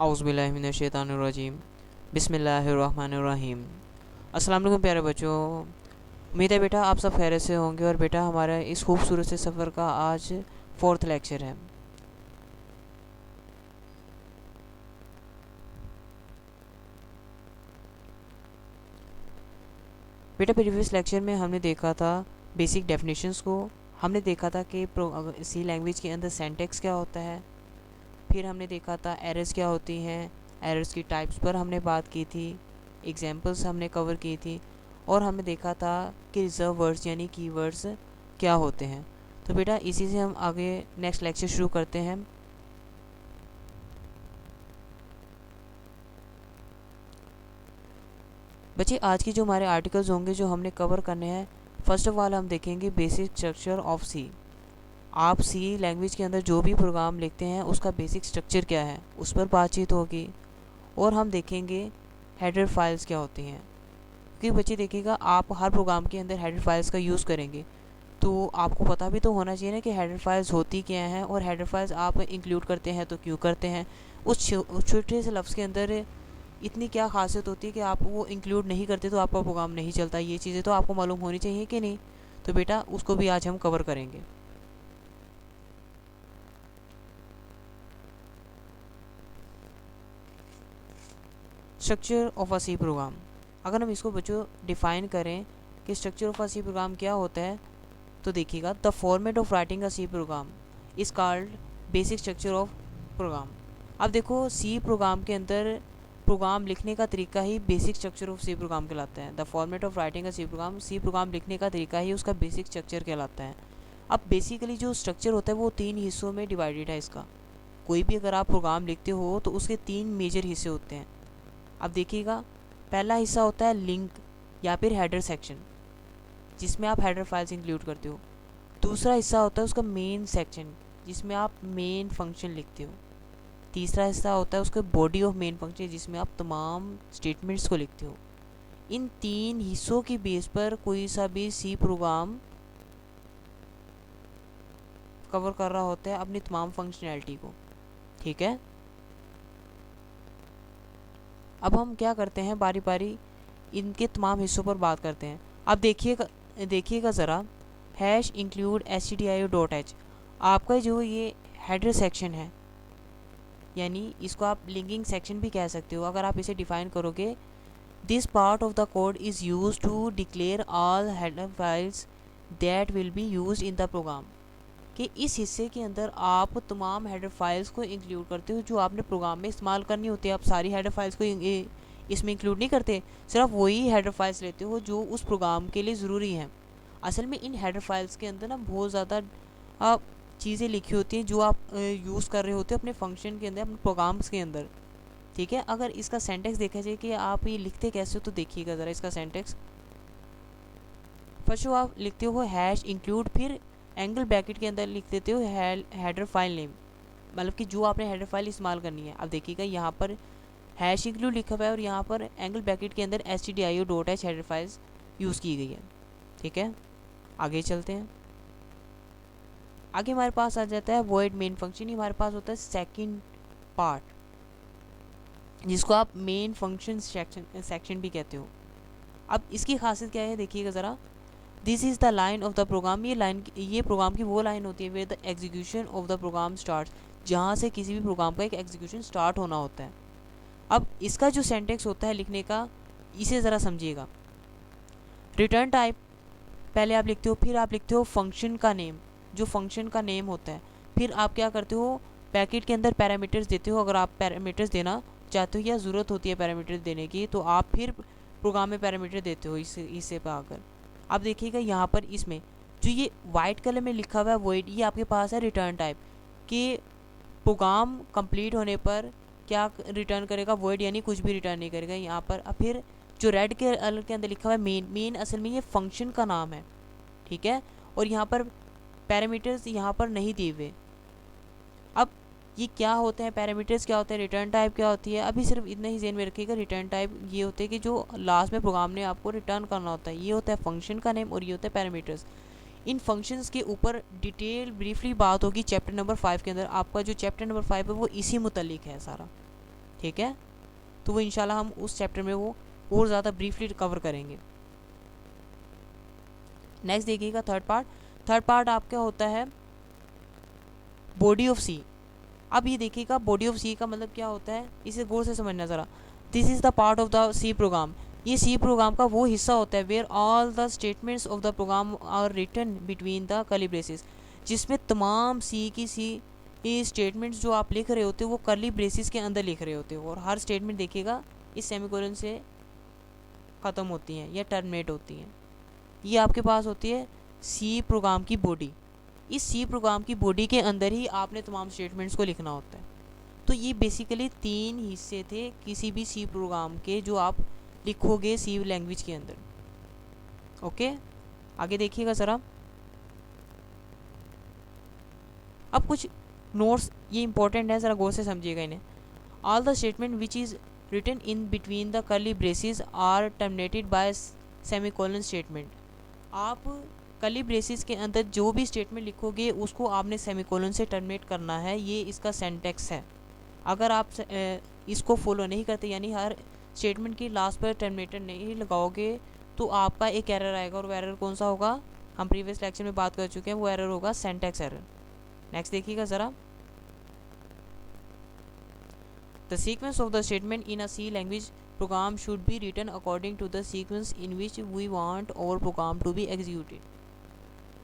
औज़ुबिल्लाहिमिनश्शैतानिर्रजीम बिस्मिल्लाहिर्रहमानिर्रहीम। अस्सलाम वालेकुम प्यारे बच्चों, उम्मीद है बेटा आप सब खैरियत से होंगे। और बेटा हमारा इस खूबसूरत से सफ़र का आज 4th लेक्चर है। बेटा प्रीवियस लेक्चर में हमने देखा था बेसिक डेफिनेशंस को। हमने देखा था कि सी लैंग्वेज के अंदर सिंटैक्स क्या होता है। फिर हमने देखा था एरर्स क्या होती हैं, एरर्स की टाइप्स पर हमने बात की थी, एग्जांपल्स हमने कवर की थी। और हमने देखा था कि रिजर्व वर्ड्स यानी कीवर्ड्स क्या होते हैं। तो बेटा इसी से हम आगे नेक्स्ट लेक्चर शुरू करते हैं। बच्चे आज की जो हमारे आर्टिकल्स होंगे जो हमने कवर करने हैं, फर्स्ट ऑफ ऑल हम देखेंगे बेसिक स्ट्रक्चर ऑफ सी। आप सी लैंग्वेज के अंदर जो भी प्रोग्राम लिखते हैं उसका बेसिक स्ट्रक्चर क्या है उस पर बातचीत होगी। और हम देखेंगे हेडर फाइल्स क्या होती हैं, क्योंकि बच्चे देखिएगा आप हर प्रोग्राम के अंदर हेडर फाइल्स का यूज़ करेंगे तो आपको पता भी तो होना चाहिए ना कि हेडर फाइल्स होती क्या हैं, और हेडर फाइल्स आप इंक्लूड करते हैं तो क्यों करते हैं। उस छोटे से लफ्ज़ के अंदर इतनी क्या खासियत होती है कि आप वो इंक्लूड नहीं करते तो आपका प्रोग्राम नहीं चलता। ये चीज़ें तो आपको मालूम होनी चाहिए कि नहीं। तो बेटा उसको भी आज हम कवर करेंगे। Structure of a C program, अगर हम इसको बच्चों डिफ़ाइन करें कि structure of a C program क्या होता है, तो देखिएगा the format of writing a C program is called basic structure of program. अब देखो सी प्रोग्राम के अंदर प्रोग्राम लिखने का तरीका ही basic structure of C program कहलाता है। The format of writing a C program लिखने का तरीका ही उसका बेसिक स्ट्रक्चर कहलाता है। अब बेसिकली जो स्ट्रक्चर होता है वो 3 हिस्सों में डिवाइडेड है इसका। कोई भी अगर आप प्रोग्राम लिखते हो तो उसके 3 मेजर हिस्से होते हैं। अब देखिएगा पहला हिस्सा होता है लिंक या फिर हेडर सेक्शन, जिसमें आप हेडर फाइल्स इंक्लूड करते हो। दूसरा हिस्सा होता है उसका मेन सेक्शन, जिसमें आप मेन फंक्शन लिखते हो। तीसरा हिस्सा होता है उसका बॉडी ऑफ मेन फंक्शन, जिसमें आप तमाम स्टेटमेंट्स को लिखते हो। इन 3 हिस्सों की बेस पर कोई सा भी सी प्रोग्राम कवर कर रहा होता है अपनी तमाम फंक्शनैलिटी को। ठीक है, अब हम क्या करते हैं बारी बारी इनके तमाम हिस्सों पर बात करते हैं। अब देखिएगा ज़रा हैश इंक्लूड stdio.h, आपका जो ये हेडर सेक्शन है, यानी इसको आप लिंकिंग सेक्शन भी कह सकते हो। अगर आप इसे डिफाइन करोगे, this part of the code is use to declare all header files that will be use in the program, कि इस हिस्से के अंदर आप तमाम हेडर फाइल्स को इंक्लूड करते हो जो आपने प्रोग्राम में इस्तेमाल करनी होती है। आप सारी हेडर फाइल्स को इसमें इंक्लूड नहीं करते, सिर्फ वही हेडर फाइल्स लेते हो जो उस प्रोग्राम के लिए ज़रूरी हैं। असल में इन हेडर फाइल्स के अंदर ना बहुत ज़्यादा चीज़ें लिखी होती हैं जो आप यूज़ कर रहे होते हो अपने फंक्शन के अंदर, अपने प्रोग्राम्स के अंदर। ठीक है, अगर इसका सेंटेक्स देखा जाए कि आप ये लिखते कैसे हो, तो देखिएगा ज़रा इसका सेंटेक्स। फर्स्ट आप लिखते हो हैश इंक्लूड, फिर एंगल ब्रैकेट के अंदर लिख देते हो हेडर फाइल नेम, मतलब कि जो आपने हेडर फाइल इस्तेमाल करनी है। अब देखिएगा यहाँ पर हैश इंक्लूड लिखा हुआ है और यहाँ पर एंगल ब्रैकेट के अंदर stdio.h हेडर फाइल्स यूज़ की गई है। ठीक है, आगे चलते हैं। आगे हमारे पास आ जाता है वॉइड मेन फंक्शन। ही हमारे पास होता है सेकंड पार्ट, जिसको आप मेन फंक्शन सेक्शन भी कहते हो। अब इसकी खासियत क्या है देखिएगा ज़रा, this is the line of the program, ये प्रोग्राम की वो लाइन होती है where the execution of the program start, जहाँ से किसी भी प्रोग्राम का एक एग्जीक्यूशन स्टार्ट होना होता है। अब इसका जो सेंटेक्स होता है लिखने का, इसे ज़रा समझिएगा। रिटर्न टाइप पहले आप लिखते हो, फिर आप लिखते हो फंक्शन का नेम, जो फंक्शन का नेम होता है। फिर आप क्या करते हो, पैकेट के अंदर पैरामीटर्स देते हो। अगर आप पैरामीटर्स देना चाहते हो या ज़रूरत होती है पैरामीटर्स देने की, तो आप फिर प्रोग्राम में पैरामीटर देते हो इससे पर आकर। अब देखिएगा यहाँ पर इसमें जो ये वाइट कलर में लिखा हुआ है वॉइड, ये आपके पास है रिटर्न टाइप, कि प्रोग्राम कंप्लीट होने पर क्या रिटर्न करेगा, वॉइड यानी कुछ भी रिटर्न नहीं करेगा यहाँ पर। अब फिर जो रेड के कलर के अंदर लिखा हुआ है मेन असल में ये फंक्शन का नाम है। ठीक है, और यहाँ पर पैरामीटर्स यहाँ पर नहीं दिए हुए। अब ये क्या होते हैं पैरामीटर्स, क्या होते हैं रिटर्न टाइप क्या होती है, अभी सिर्फ इतना ही ध्यान में रखिएगा। रिटर्न टाइप ये होते हैं कि जो लास्ट में प्रोग्राम ने आपको रिटर्न करना होता है, ये होता है फंक्शन का नेम और ये होता है पैरामीटर्स। इन फंक्शंस के ऊपर डिटेल ब्रीफली बात होगी चैप्टर नंबर 5 के अंदर। आपका जो चैप्टर नंबर 5 है वो इसी मुतल्लिक है सारा। ठीक है, तो वो इंशाल्लाह हम उस चैप्टर में वो और ज़्यादा ब्रीफली कवर करेंगे। नेक्स्ट देखिएगा थर्ड पार्ट आपका होता है बॉडी ऑफ सी। अब ये देखिएगा बॉडी ऑफ सी का मतलब क्या होता है, इसे गौर से समझना ज़रा। This is the part of the C program. ये सी प्रोग्राम का वो हिस्सा होता है where all the statements of the program are written between the curly braces, जिसमें तमाम सी ये स्टेटमेंट्स जो आप लिख रहे होते हो वो कर्ली ब्रेसेस के अंदर लिख रहे होते हो, और हर स्टेटमेंट देखिएगा इस सेमीकोलन से ख़त्म होती हैं या टर्मिनेट होती हैं। ये आपके पास होती है सी प्रोग्राम की बॉडी। इस सी प्रोग्राम की बॉडी के अंदर ही आपने तमाम स्टेटमेंट्स को लिखना होता है। तो ये बेसिकली 3 हिस्से थे किसी भी सी प्रोग्राम के जो आप लिखोगे सी लैंग्वेज के अंदर। ओके, आगे देखिएगा ज़रा। अब कुछ नोट्स ये इंपॉर्टेंट है, ज़रा गौर से समझिएगा इन्हें। All the statement which is written in between the curly braces are terminated by semicolon statement. आप कर्ली ब्रेसेस के अंदर जो भी स्टेटमेंट लिखोगे उसको आपने सेमीकोलन से टर्मिनेट करना है, ये इसका सिंटैक्स है। अगर आप इसको फॉलो नहीं करते, यानी हर स्टेटमेंट की लास्ट पर टर्मिनेटर नहीं लगाओगे, तो आपका एक एरर आएगा, और वो एरर कौन सा होगा, हम प्रीवियस लेक्चर में बात कर चुके हैं, वो एरर होगा सिंटैक्स एरर। नेक्स्ट देखिएगा ज़रा। The sequence of the statement in a C language program should be written according to the sequence in which we want our program to be executed.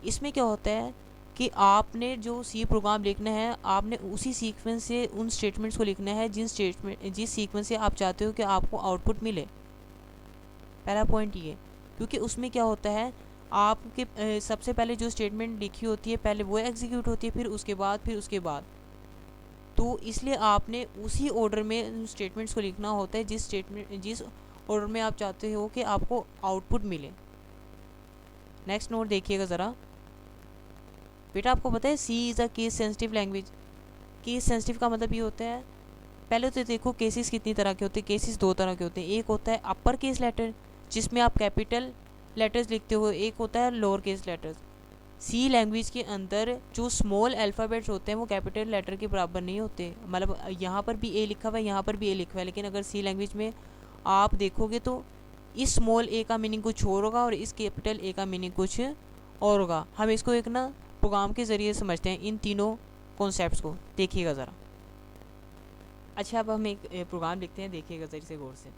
इसमें क्या होता है कि आपने जो सी प्रोग्राम लिखना है, आपने उसी सीक्वेंस से उन स्टेटमेंट्स को लिखना है जिस सीक्वेंस से आप चाहते हो कि आपको आउटपुट मिले। पहला पॉइंट ये, क्योंकि उसमें क्या होता है, आपके सबसे पहले जो स्टेटमेंट लिखी होती है पहले वो एग्जीक्यूट होती है, फिर उसके बाद तो इसलिए आपने उसी ऑर्डर में स्टेटमेंट्स को लिखना होता है जिस ऑर्डर में आप चाहते हो कि आपको आउटपुट मिले। नेक्स्ट नोट देखिएगा ज़रा। बेटा आपको पता है C is a case sensitive language. Case sensitive का मतलब ये होता है, पहले तो देखो केसेस कितनी तरह के होते हैं। केसेस 2 तरह के होते हैं। एक होता है अपर केस लेटर जिसमें आप कैपिटल लेटर्स लिखते हो, एक होता है लोअर केस लेटर्स। सी लैंग्वेज के अंदर जो स्मॉल अल्फ़ाबेट्स होते हैं वो कैपिटल लेटर के बराबर नहीं होते। मतलब यहाँ पर भी ए लिखा हुआ है, यहाँ पर भी ए लिखा हुआ है, लेकिन अगर सी लैंग्वेज में आप देखोगे तो इस स्मॉल ए का मीनिंग कुछ और होगा और इस कैपिटल ए का मीनिंग कुछ और होगा। हम इसको एक ना प्रोग्राम के ज़रिए समझते हैं इन तीनों कॉन्सेप्ट्स को। देखिएगा ज़रा। अच्छा, अब हम एक प्रोग्राम लिखते हैं, देखिएगा ज़रा से गौर से।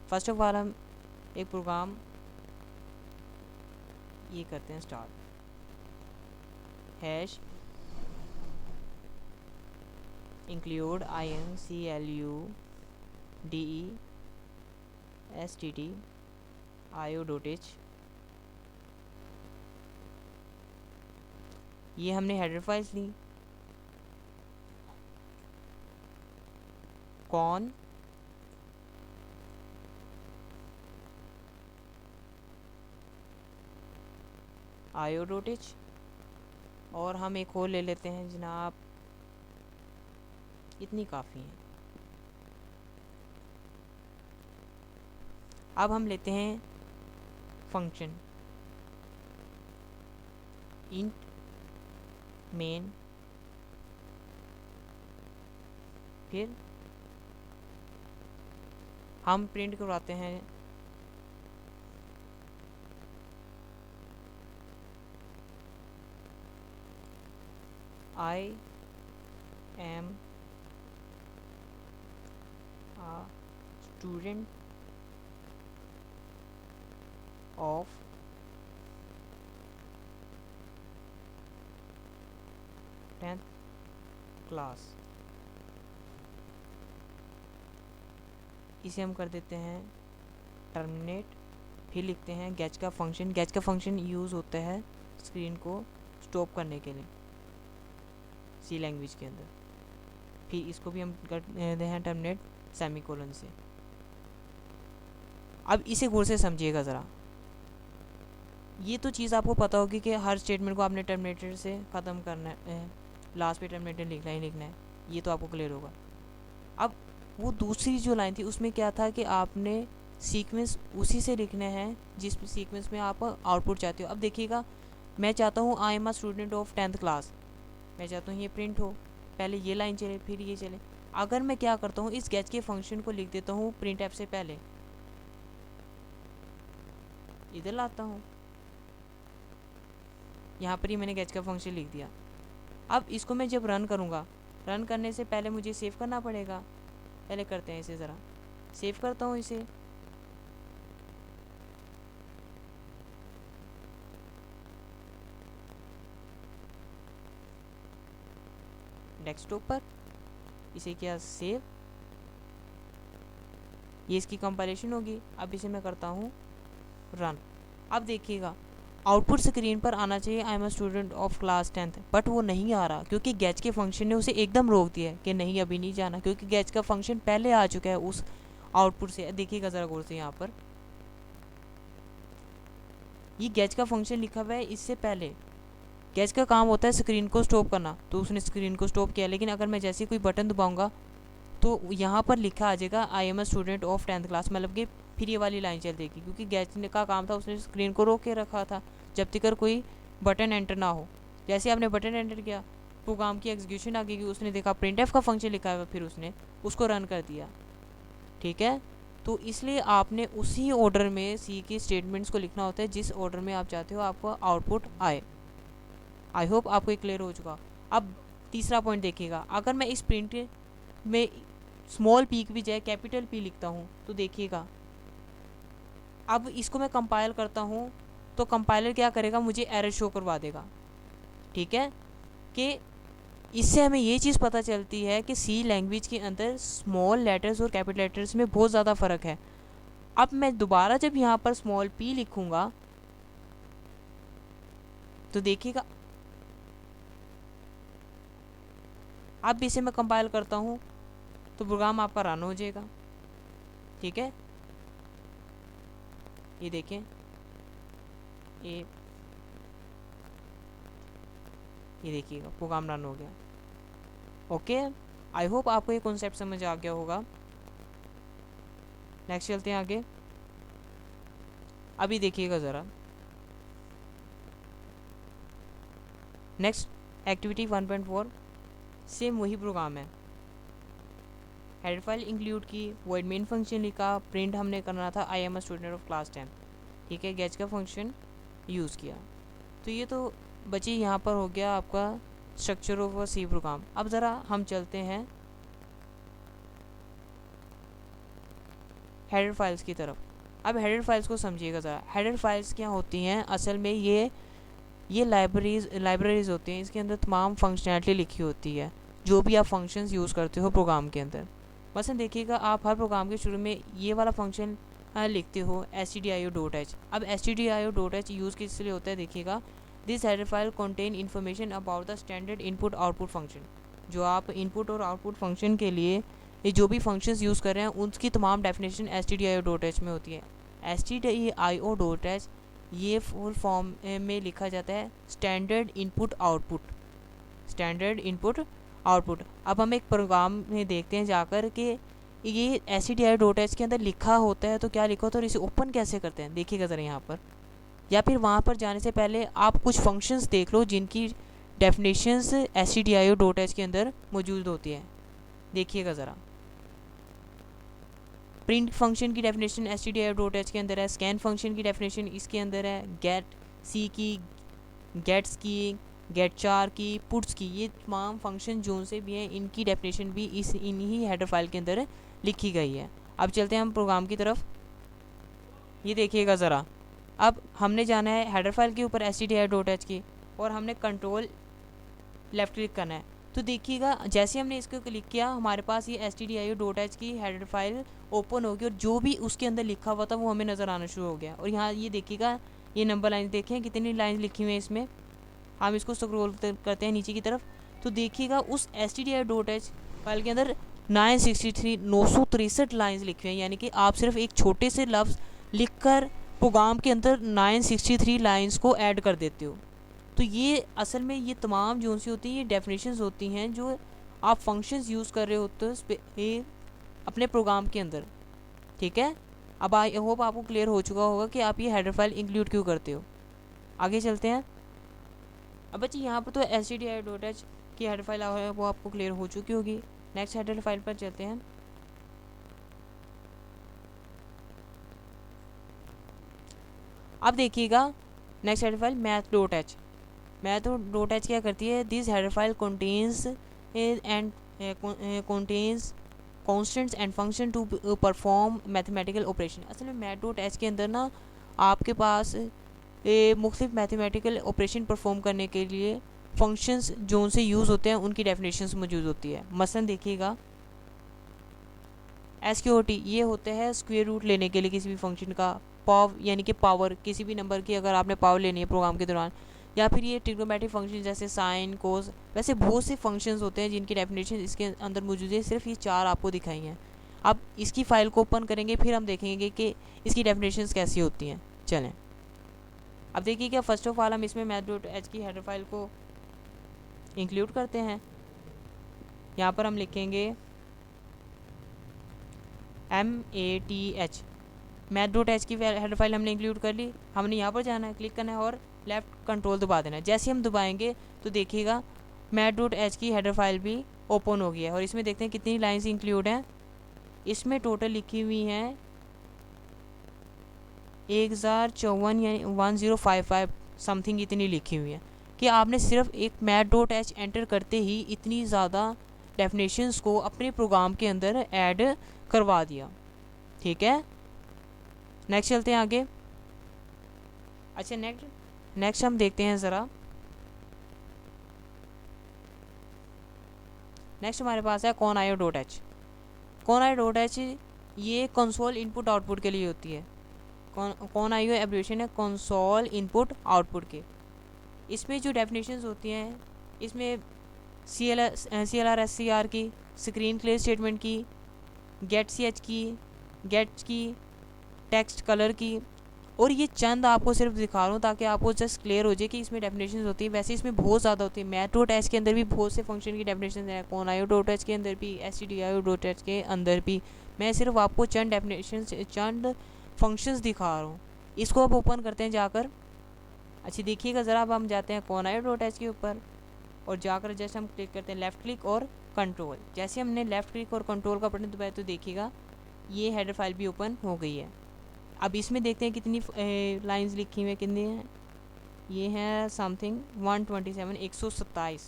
फर्स्ट ऑफ ऑल हम एक प्रोग्राम ये करते हैं स्टार्ट। हैश इंक्लूड include ये हमने हेडर फाइल्स ली। कौन io.h, और हम एक और ले लेते हैं जनाब, इतनी काफ़ी है। अब हम लेते हैं फंक्शन इंट मेन, फिर हम प्रिंट करवाते हैं I am a student of 10th class. इसे हम कर देते हैं टर्मिनेट। फिर लिखते हैं गैच का फंक्शन। गैच का फंक्शन यूज़ होता है स्क्रीन को स्टॉप करने के लिए सी लैंग्वेज के अंदर। फिर इसको भी हम कर देते हैं टर्मिनेट सेमीकोलन से। अब इसे गौर से समझिएगा ज़रा। ये तो चीज़ आपको पता होगी कि हर स्टेटमेंट को आपने टर्मिनेटर से ख़त्म करना है, लास्ट पे टर्मिनेटर लिखना ही लिखना है, ये तो आपको क्लियर होगा। अब वो दूसरी जो लाइन थी उसमें क्या था कि आपने सीक्वेंस उसी से लिखना है जिस सीक्वेंस में आप आउटपुट चाहते हो। अब देखिएगा, मैं चाहता हूँ I am a student of 10th class, मैं चाहता हूँ ये प्रिंट हो, पहले ये लाइन चले फिर ये चले। अगर मैं क्या करता हूँ, इस गेट के फंक्शन को लिख देता हूँ प्रिंट एफ से पहले, इधर लाता हूँ, यहाँ पर ही मैंने गेट का फंक्शन लिख दिया। अब इसको मैं जब रन करूँगा, रन करने से पहले मुझे सेव करना पड़ेगा। पहले करते हैं इसे, ज़रा सेव करता हूँ इसे। डेस्कटॉप पर इसे किया सेव, ये इसकी कंपाइलेशन होगी। अब इसे मैं करता हूँ रन। अब देखिएगा आउटपुट स्क्रीन पर आना चाहिए I am a student of class 10th, but वो नहीं आ रहा क्योंकि गेट के फंक्शन ने उसे एकदम रोक दिया है कि नहीं अभी नहीं जाना, क्योंकि गेट का फंक्शन पहले आ चुका है उस आउटपुट से। देखिएगा ज़रा गौर से, यहाँ पर ये गेट का फंक्शन लिखा हुआ है इससे पहले। गेट का काम होता है स्क्रीन को स्टॉप करना, तो उसने स्क्रीन को स्टॉप किया। लेकिन अगर मैं जैसे कोई बटन दबाऊंगा तो यहाँ पर लिखा आ जाएगा I am a student of 10th class, मतलब कि फिर ये वाली लाइन चल देगी, क्योंकि गेट का काम था उसने स्क्रीन को रोक के रखा था जब तक कोई बटन एंटर ना हो। जैसे आपने बटन एंटर किया, प्रोग्राम की एग्जीक्यूशन आ गई, उसने देखा प्रिंट एफ का फंक्शन लिखा है, फिर उसने उसको रन कर दिया। ठीक है, तो इसलिए आपने उसी ऑर्डर में सी की स्टेटमेंट्स को लिखना होता है जिस ऑर्डर में आप चाहते हो आपको आउटपुट आए। आई होप आपको ये क्लियर हो चुका। अब तीसरा पॉइंट देखिएगा, अगर मैं इस प्रिंट में स्मॉल पी की बजाय कैपिटल पी लिखता हूँ तो देखिएगा अब इसको मैं कंपाइल करता हूँ तो कंपाइलर क्या करेगा, मुझे एरर शो करवा देगा। ठीक है, कि इससे हमें ये चीज़ पता चलती है कि सी लैंग्वेज के अंदर स्मॉल लेटर्स और कैपिटल लेटर्स में बहुत ज़्यादा फ़र्क है। अब मैं दोबारा जब यहाँ पर स्मॉल पी लिखूँगा तो देखिएगा अब इसे मैं कंपाइल करता हूँ तो प्रोग्राम आपका रन हो जाएगा। ठीक है, ये देखें, ये देखिएगा प्रोग्राम रन हो गया। ओके, आई होप आपको ये कॉन्सेप्ट समझ आ गया होगा। नेक्स्ट चलते हैं आगे। अभी देखिएगा ज़रा, नेक्स्ट एक्टिविटी 1.4 सेम वही प्रोग्राम है। हेडर फाइल इंक्लूड की, वॉइड मेन फंक्शन लिखा, प्रिंट हमने करना था I am a student of class 10। ठीक है, गेट का फंक्शन यूज़ किया। तो ये तो बची, यहाँ पर हो गया आपका structure of a C program. अब ज़रा हम चलते हैं हेडर फाइल्स की तरफ। अब हेडर फाइल्स को समझिएगा ज़रा। हेडर फाइल्स क्या होती हैं, असल में ये लाइब्रेरीज होती हैं, इसके अंदर तमाम फंक्शनैलिटी लिखी होती है जो भी आप फंक्शंस यूज़ करते हो प्रोग्राम के अंदर। मसलन देखिएगा आप हर प्रोग्राम के शुरू में ये वाला फंक्शन लिखते हो stdio.h। अब stdio.h यूज़ किस लिए होता है, देखिएगा this header file contain information about the standard input output function. जो आप इनपुट और आउटपुट फंक्शन के लिए ये जो भी फंक्शंस यूज़ कर रहे हैं उसकी तमाम डेफिनेशन stdio.h में होती है। stdio.h ये फुल फॉर्म में लिखा जाता है standard input output, standard input output. अब हम एक प्रोग्राम में देखते हैं जाकर कि ये stdio.h के अंदर लिखा होता है तो क्या लिखा होता है और इसे ओपन कैसे करते हैं। देखिएगा ज़रा यहाँ पर, या फिर वहाँ पर जाने से पहले आप कुछ फंक्शंस देख लो जिनकी डेफिनेशंस stdio.h के अंदर मौजूद होती है। देखिएगा ज़रा, प्रिंट फंक्शन की डेफिनेशन stdio.h के अंदर है, स्कैन फंक्शन की डेफिनेशन इसके अंदर है, गेट सी की, गेट्स की, गेट चार की, पुट्स की, ये तमाम फंक्शन जो से भी हैं इनकी डेफिनेशन भी इन्हीं हेडर फाइल के अंदर लिखी गई है। अब चलते हैं हम प्रोग्राम की तरफ। ये देखिएगा ज़रा, अब हमने जाना है हेडर फाइल के ऊपर stdio.h की और हमने कंट्रोल लेफ़्ट क्लिक करना है। तो देखिएगा जैसे हमने इसको क्लिक किया हमारे पास ये stdio.h की हेडर फाइल ओपन होगी और जो भी उसके अंदर लिखा हुआ था वो हमें नज़र आना शुरू हो गया। और यहाँ ये देखिएगा ये नंबर लाइन देखें कितनी लाइन लिखी हुई है इसमें। हम इसको स्क्रॉल करते हैं नीचे की तरफ तो देखिएगा उस stdio.h फाइल के अंदर 963 लाइन्स लिखी हुई हैं, यानी कि आप सिर्फ एक छोटे से लफ्ज़ लिखकर प्रोग्राम के अंदर 963 लाइन्स को ऐड कर देते हो। तो ये असल में ये तमाम जो सी होती हैं ये डेफिनेशंस होती हैं जो आप फंक्शंस यूज़ कर रहे होते हो अपने प्रोग्राम के अंदर। ठीक है, अब आई होप आपको क्लियर हो चुका होगा कि आप ये हेडर फाइल इंक्लूड क्यों करते हो। आगे चलते हैं। अब बच्चे यहाँ पर तो stdio.h की हेडर फाइल है वो आपको क्लियर हो चुकी होगी। नेक्स्ट हेडर फाइल पर चलते हैं। अब देखिएगा next header file math.h। math.h क्या करती है, this header file contains and contains constants and function to perform mathematical operation. असल में math.h के अंदर ना आपके पास मुख्तलिफ मैथमेटिकल ऑपरेशन परफॉर्म करने के लिए फंक्शंस जो उनसे यूज़ होते हैं उनकी डेफिनेशंस मौजूद होती है। मसलन देखिएगा SQRT ये होते हैं स्क्वायर रूट लेने के लिए किसी भी फंक्शन का, पाव यानी कि पावर किसी भी नंबर की अगर आपने पावर लेनी है प्रोग्राम के दौरान, या फिर ये ट्रिग्नोमेट्रिक फंक्शन जैसे साइन कोस, वैसे बहुत से फंक्शंस होते हैं जिनकी डेफिनेशन इसके अंदर मौजूद है। सिर्फ ये 4 आपको दिखाई हैं। अब इसकी फ़ाइल को ओपन करेंगे फिर हम देखेंगे कि इसकी डेफिनेशंस कैसी होती हैं। चलें अब देखिए क्या फर्स्ट ऑफ ऑल हम इसमें math.h की हेडर फाइल को इंक्लूड करते हैं। यहाँ पर हम लिखेंगे MATH, math.h की हेडर फाइल हमने इंक्लूड कर ली। हमने यहाँ पर जाना है, क्लिक करना है और लेफ़्ट कंट्रोल दबा देना है। जैसे हम दबाएंगे तो देखिएगा math.h की हेडर फाइल भी ओपन हो गई है। और इसमें देखते हैं कितनी लाइंस इंक्लूड हैं। इसमें टोटल लिखी हुई हैं 1054 यानी 1055 समथिंग इतनी लिखी हुई है कि आपने सिर्फ एक math.h एंटर करते ही इतनी ज़्यादा डेफिनेशंस को अपने प्रोग्राम के अंदर ऐड करवा दिया। ठीक है, नेक्स्ट चलते हैं आगे। अच्छा नेक्स्ट हम देखते हैं ज़रा। नेक्स्ट हमारे पास है conio.h। conio.h ये कंसोल इनपुट आउटपुट के लिए होती है। conio एब्रिविएशन है कंसोल इनपुट आउटपुट के। इसमें जो डेफिनेशंस होती हैं इसमें CLR की, स्क्रीन क्लियर स्टेटमेंट की, गेट ch की, गेट की, टेक्स्ट कलर की, और ये चंद आपको सिर्फ दिखा रहा हूँ ताकि आपको जस्ट क्लियर हो जाए कि इसमें डेफिनेशंस होती है। वैसे इसमें बहुत ज़्यादा होती है। math.h के अंदर भी बहुत से फंक्शन की डेफिनेशन है, conio.h के अंदर भी, stdio.h के अंदर भी। मैं सिर्फ आपको चंद डेफिनेशन चंद फंक्शंस दिखा रहा हूँ। इसको अब ओपन करते हैं जाकर। अच्छा देखिएगा ज़रा, अब हम जाते हैं conio.h के ऊपर और जाकर जस्ट हम क्लिक करते हैं लेफ़्ट क्लिक और कंट्रोल। जैसे हमने लेफ़्ट क्लिक और कंट्रोल का बटन दबाया तो देखिएगा ये हेडर फाइल भी ओपन हो गई है। अब इसमें देखते हैं कितनी लाइंस लिखी हुई हैं, कितनी हैं। ये हैं समथिंग 127 127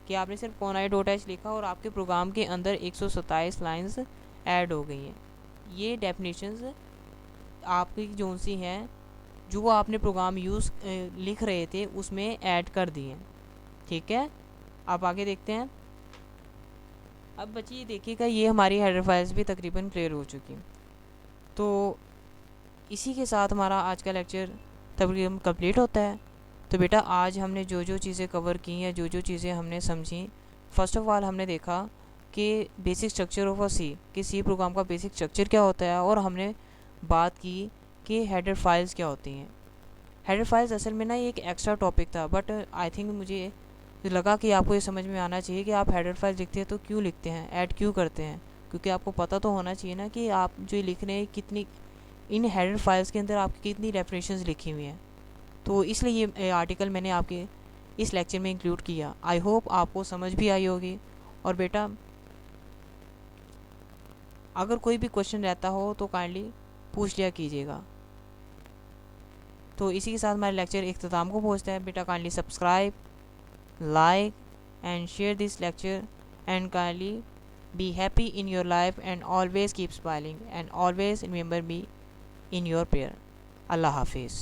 कि आपने सिर्फ conio.h लिखा और आपके प्रोग्राम के अंदर 127 लाइंस ऐड हो गई हैं। ये डेफिनेशंस आपकी जो सी हैं जो आपने प्रोग्राम लिख रहे थे उसमें ऐड कर दिए। ठीक है, आप आगे देखते हैं। अब बच्चे देखिएगा ये हमारी हेडर फाइल्स भी तकरीबन क्लियर हो चुकी। तो इसी के साथ हमारा आज का लेक्चर तकरीबन कंप्लीट होता है। तो बेटा आज हमने जो जो चीज़ें कवर की हैं, जो जो चीज़ें हमने समझी, फ़र्स्ट ऑफ ऑल हमने देखा कि बेसिक स्ट्रक्चर ऑफ अ सी, कि सी प्रोग्राम का बेसिक स्ट्रक्चर क्या होता है, और हमने बात की कि हेडर फाइल्स क्या होती हैं। हेडर फाइल्स असल में ना ये एक एक्स्ट्रा टॉपिक था, बट आई थिंक मुझे लगा कि आपको ये समझ में आना चाहिए कि आप हेडर फाइल लिखते हैं तो क्यों लिखते हैं, ऐड क्यों करते हैं, क्योंकि आपको पता तो होना चाहिए ना कि आप जो लिख रहे हैं कितनी इन हेडर फाइल्स के अंदर आपकी कितनी डेफिनेशंस लिखी हुई हैं। तो इसलिए ये आर्टिकल मैंने आपके इस लेक्चर में इंक्लूड किया। आई होप आपको समझ भी आई होगी। और बेटा अगर कोई भी क्वेश्चन रहता हो तो काइंडली पूछ लिया कीजिएगा। तो इसी के साथ हमारे लेक्चर इख्तिताम को पहुँचता है। बेटा kindly subscribe, like and share this lecture, and kindly be happy in your life and always keep smiling and always remember me in your prayer. Allah Hafiz.